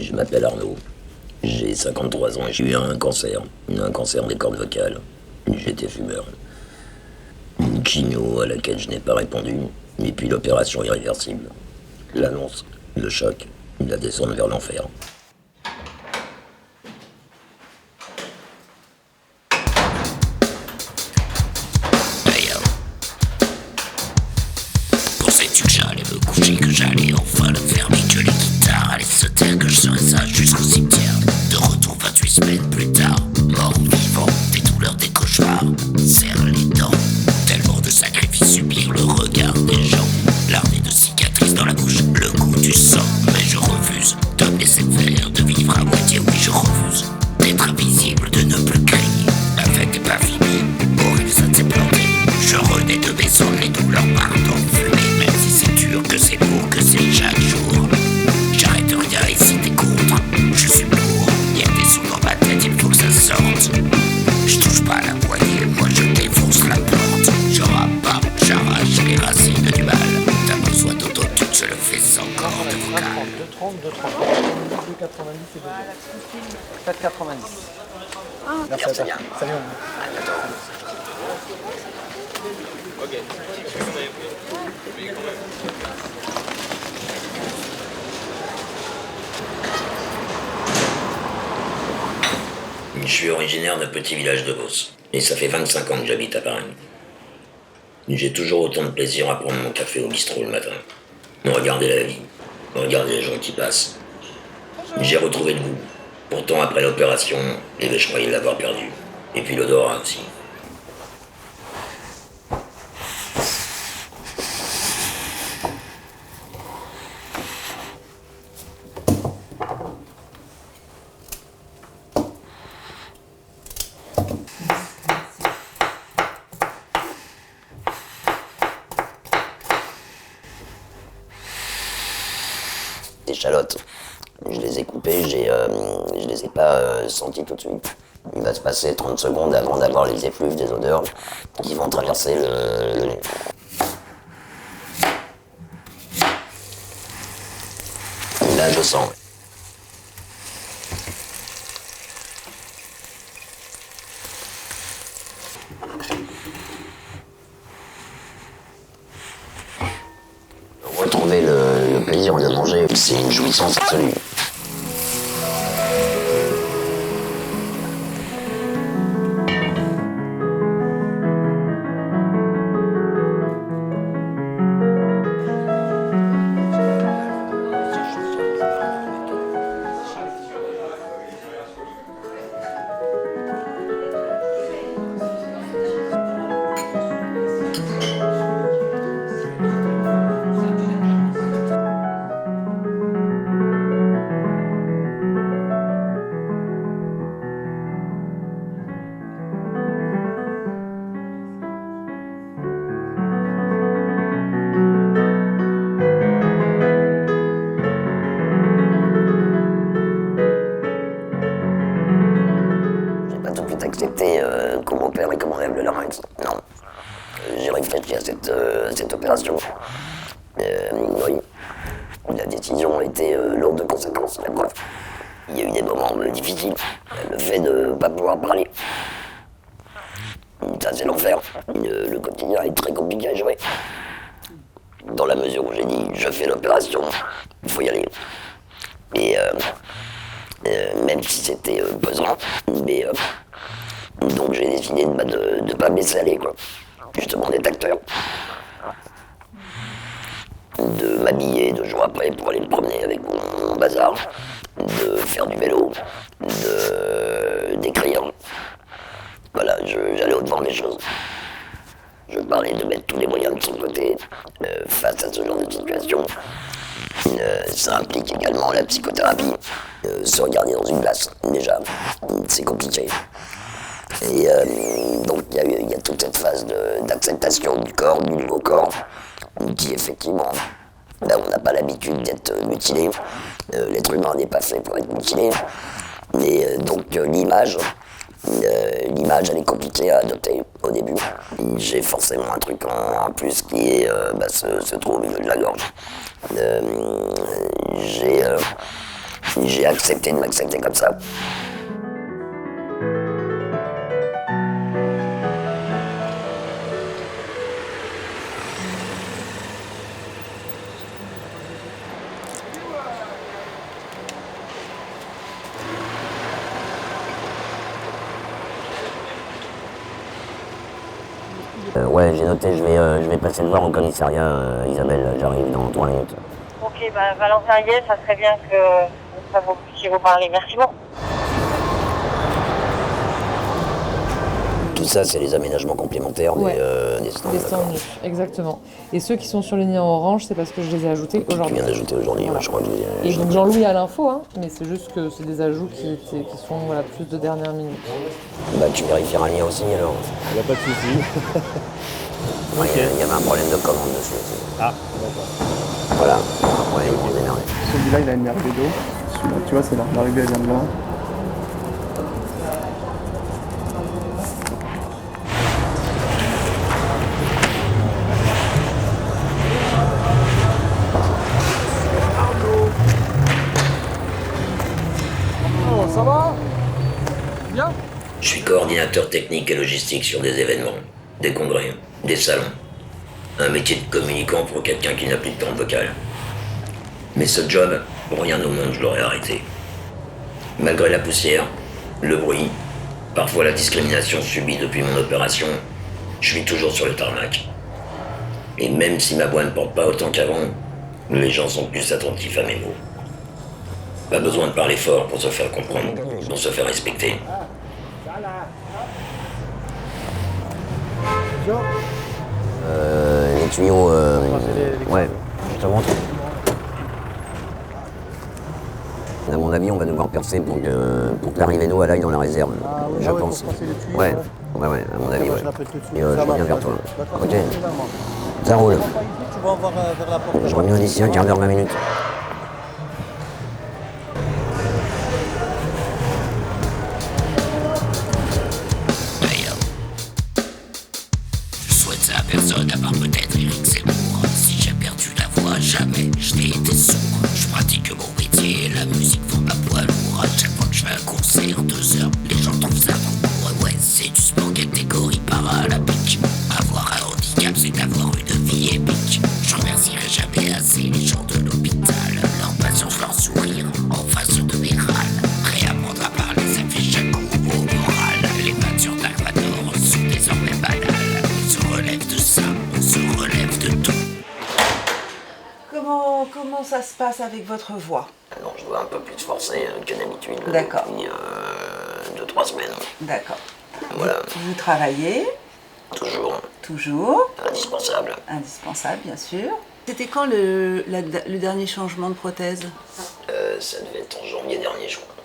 Je m'appelle Arnaud. J'ai 53 ans et j'ai eu un cancer des cordes vocales. J'étais fumeur. Une chimio à laquelle je n'ai pas répondu, et puis l'opération irréversible. L'annonce, le choc, la descente vers l'enfer. Pensais-tu que j'allais me coucher, que j'allais enfin le fermer, que les guitares allaient se taire, que je serais sage jusqu'au cimetière? De retour 28 semaines plus tard, mort vivant, des douleurs, des cauchemars, serre les dents. Tellement de sacrifices, subir le regard des gens, l'armée de cicatrices dans la bouche, le goût du sang. Mais je refuse de me laisser faire, de vivre à moitié, oui je refuse d'être invisible, de ne plus crier. La fête n'est pas finie, horrible ça s'est planté. Je renais de mes os, les douleurs partent en fumée. Même si c'est dur, que c'est lourd, que c'est chaque jour. J'arrête de rien et si t'es contre, je suis lourd. Y'a des sons dans ma tête, il faut que ça sorte. Je touche pas à la poignée, moi je défonce la porte. Je rappe, j'arrache les racines du mal. T'as besoin d'autotune, je le fais sans corde vocale. 2,30, 2,30, 2,90 et 2,90. 4,90. Merci à toi. Salut. Je suis originaire d'un petit village de Beauce, et ça fait 25 ans que j'habite à Paris. J'ai toujours autant de plaisir à prendre mon café au bistrot le matin. Regarder la vie, regarder les gens qui passent. J'ai retrouvé le goût. Pourtant, après l'opération, je croyais l'avoir perdu. Et puis l'odorat aussi. Des échalotes, je les ai coupées, je les ai pas senties tout de suite. Il va se passer 30 secondes avant d'avoir les effluves des odeurs qui vont traverser le nez. Là, je sens. Retrouver le plaisir de manger, c'est une jouissance absolue. Accepter qu'on m'opère et qu'on m'enlève le larynx. Non. J'ai réfléchi à cette opération. Oui. La décision a été lourde de conséquences, la preuve. Il y a eu des moments difficiles. Le fait de ne pas pouvoir parler. Ça, c'est l'enfer. Le quotidien est très compliqué à jouer. Dans la mesure où j'ai dit, je fais l'opération, il faut y aller. Et même si c'était pesant, mais donc j'ai décidé de ne pas me laisser aller, quoi. Justement d'être acteur. De m'habiller 2 jours après pour aller me promener avec mon bazar. De faire du vélo. D'écrire. Voilà, j'allais au-devant des choses. Je parlais de mettre tous les moyens de son côté face à ce genre de situation. Ça implique également la psychothérapie. Se regarder dans une glace, déjà, c'est compliqué. Et donc il y a toute cette phase d'acceptation du corps, du nouveau corps, qui effectivement, là on n'a pas l'habitude d'être mutilé. L'être humain n'est pas fait pour être mutilé. Et donc l'image, elle est compliquée à adopter au début. J'ai forcément un truc en plus qui est, se trouve au niveau de la gorge. J'ai J'ai accepté de m'accepter comme ça. Ouais, j'ai noté, je vais passer le voir au commissariat, Isabelle, j'arrive dans 3 minutes. Ok, Valentin Yes, ça serait bien que vous puissiez vous parler. Merci beaucoup. Tout ça, c'est les aménagements complémentaires Ouais. des stands. Des stands d'accord. neufs, exactement. Et ceux qui sont sur les lignes en orange, c'est parce que je les ai ajoutés Tu aujourd'hui. viens d'ajouter aujourd'hui, Voilà. je crois que Et donc Jean-Louis a l'info, hein, mais c'est juste que c'est des ajouts qui sont plus de dernière minute. Bah, tu vérifieras le mien aussi alors. Il n'y a pas de souci. Ouais, il y avait un problème de commande dessus aussi. Ah, d'accord. Voilà, ouais, ils vont se démerder. Celui-là, il a une arrivée d'eau. Celui-là, tu vois, c'est là. L'arrivée, elle vient de là. Oh, ça va? Bien? Je suis coordinateur technique et logistique sur des événements, des congrès, des salons. Un métier de communicant pour quelqu'un qui n'a plus de temps vocal. Mais ce job, pour rien au monde, je l'aurais arrêté. Malgré la poussière, le bruit, parfois la discrimination subie depuis mon opération, je suis toujours sur le tarmac. Et même si ma voix ne porte pas autant qu'avant, les gens sont plus attentifs à mes mots. Pas besoin de parler fort pour se faire comprendre, pour se faire respecter. Les tuyaux, ouais, je te montre. À mon avis, on va devoir percer pour que l'arrivée d'eau aille dans la réserve, je pense. Ouais, à mon avis, ouais. Et je reviens vers toi. Ok, ça roule. Tu vas en voir vers la porte. Je reviens d'ici un quart d'heure, 20 minutes. D'ailleurs, je souhaite ça à personne à part peut-être Eric Zemmour. Si j'ai perdu la voix, jamais je n'ai été sourd. Je pratique mon métier, la musique pour ma poids lourd. À chaque fois que je fais un concert, 2 heures, les gens trouvent ça court. Ouais, c'est du sport catégorie paralympique. Avoir un handicap, c'est avoir une vie épique. Je remercierai jamais assez les gens de l'hôpital. Leur patience, leur sourire, en face de mes râles. Réapprendre à parler, ça fait chaque coup au moral. Les peintures d'Alvador sont désormais banales. On se relève de ça, on se relève de tout. Comment ça se passe avec votre voix? Non, je dois un peu plus forcer que d'habitude. D'accord. Depuis 2-3 semaines. D'accord. Voilà, Vous travaillez, toujours toujours, indispensable. indispensable bien sûr. C'était quand le dernier changement de prothèse? Ça devait être en janvier dernier, je crois.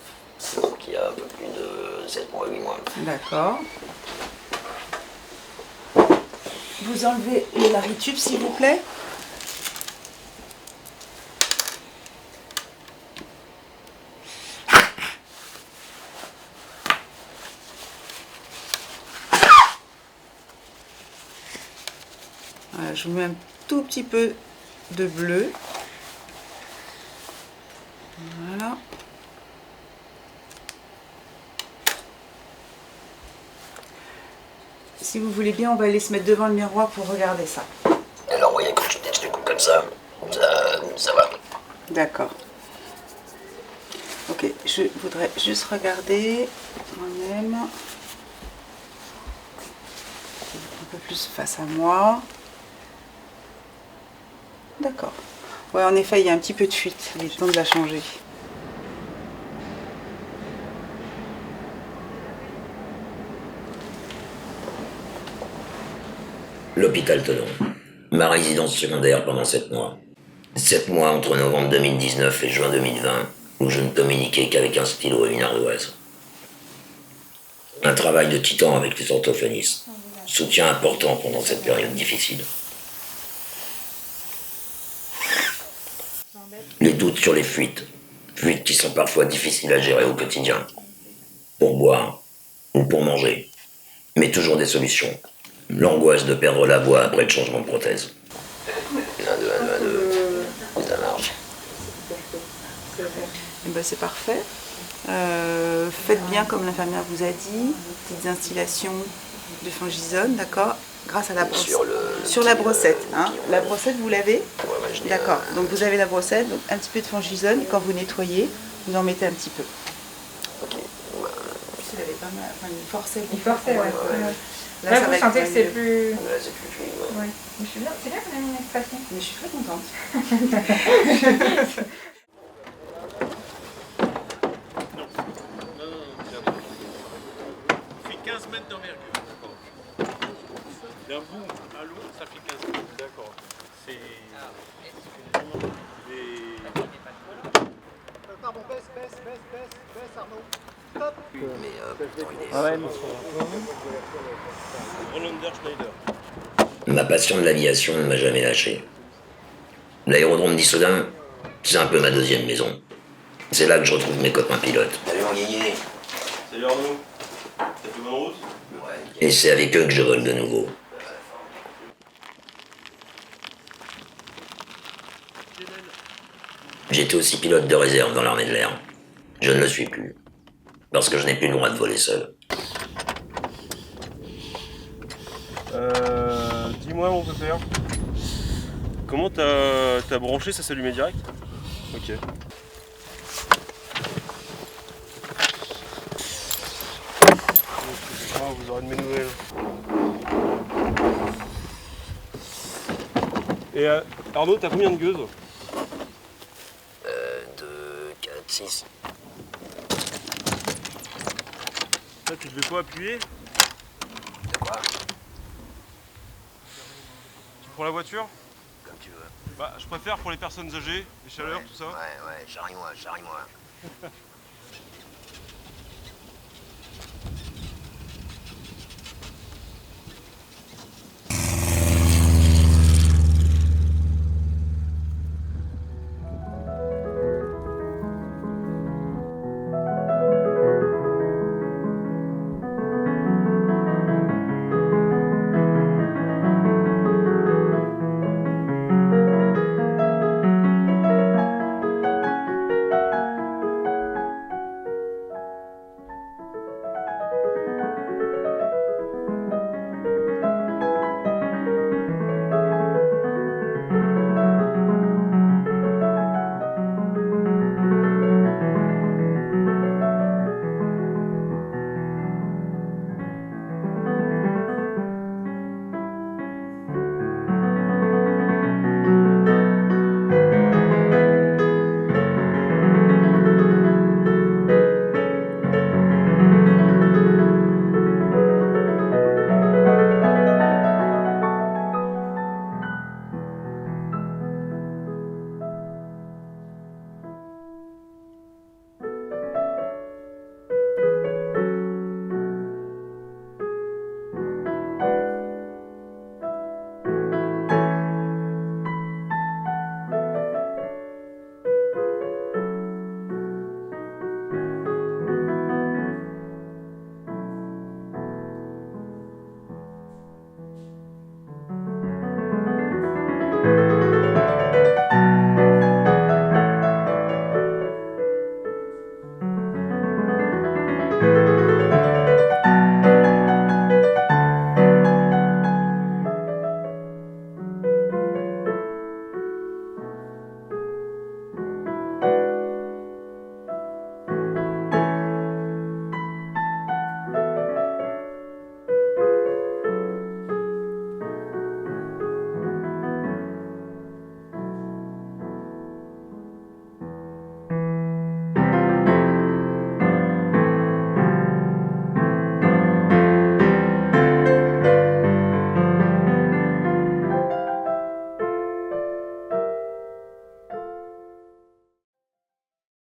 Donc il y a un peu plus de 7 mois, 8 mois. D'accord. Vous enlevez le maritube s'il vous plaît. Voilà, je vous mets un tout petit peu de bleu. Voilà. Si vous voulez bien, on va aller se mettre devant le miroir pour regarder ça. Alors, vous voyez, quand je fais des trucs comme ça va. D'accord. Ok, je voudrais juste regarder moi-même. Un peu plus face à moi. D'accord. Ouais, en effet, il y a un petit peu de fuite. Il est temps de la changer. L'hôpital Tenon. Ma résidence secondaire pendant 7 mois. 7 mois entre novembre 2019 et juin 2020, où je ne communiquais qu'avec un stylo et une ardoise. Un travail de titan avec les orthophonistes. Soutien important pendant cette période difficile. Les doutes sur les fuites. Fuites qui sont parfois difficiles à gérer au quotidien. Pour boire ou pour manger. Mais toujours des solutions. L'angoisse de perdre la voix après le changement de prothèse. 1, 2, 1, 2, 1, 2. Ça marche. Ben, c'est parfait. Faites bien comme l'infirmière vous a dit, petites instillations de Fungizone, d'accord, grâce à la brossette. Sur la brossette, hein. La brossette, vous l'avez? D'accord, donc vous avez la brossette, donc un petit peu de Fungizone, et quand vous nettoyez, vous en mettez un petit peu. Ok. En plus, il avait pas mal, enfin, il forçait. Il forçait, ouais. Là, Là, ça vous va être sentez que c'est mieux. plus... Là, c'est plus fluide. Ouais. Oui. Mais je suis bien, c'est bien qu'on ait mis une extraction. Mais je suis très contente. Ça fait 15 mètres d'envergure, d'accord. D'un bout à l'autre, ça fait 15 mètres, d'accord. C'est... Pardon, baisse Arnaud. Stop. Mais pourtant, il est... Ah ouais, mais Rollander Schneider. Ma passion de l'aviation ne m'a jamais lâché. L'aérodrome d'Issoudun, c'est un peu ma deuxième maison. C'est là que je retrouve mes copains pilotes. Salut mon guigné. Salut Arnaud. T'as fait bonne route? Ouais. Et c'est avec eux que je vole de nouveau. J'étais aussi pilote de réserve dans l'armée de l'air. Je ne le suis plus. Parce que je n'ai plus le droit de voler seul. Dis-moi mon pépère. Comment t'as branché, ça s'allumait direct? Ok. Vous aurez de mes nouvelles. Et Arnaud, t'as combien de gueuses? 2, 4, 6. Là, tu devais quoi appuyer? De quoi? Tu prends la voiture? Comme tu veux. Bah, je préfère pour les personnes âgées, les chaleurs, Ouais, tout ça. Ouais, charrie-moi.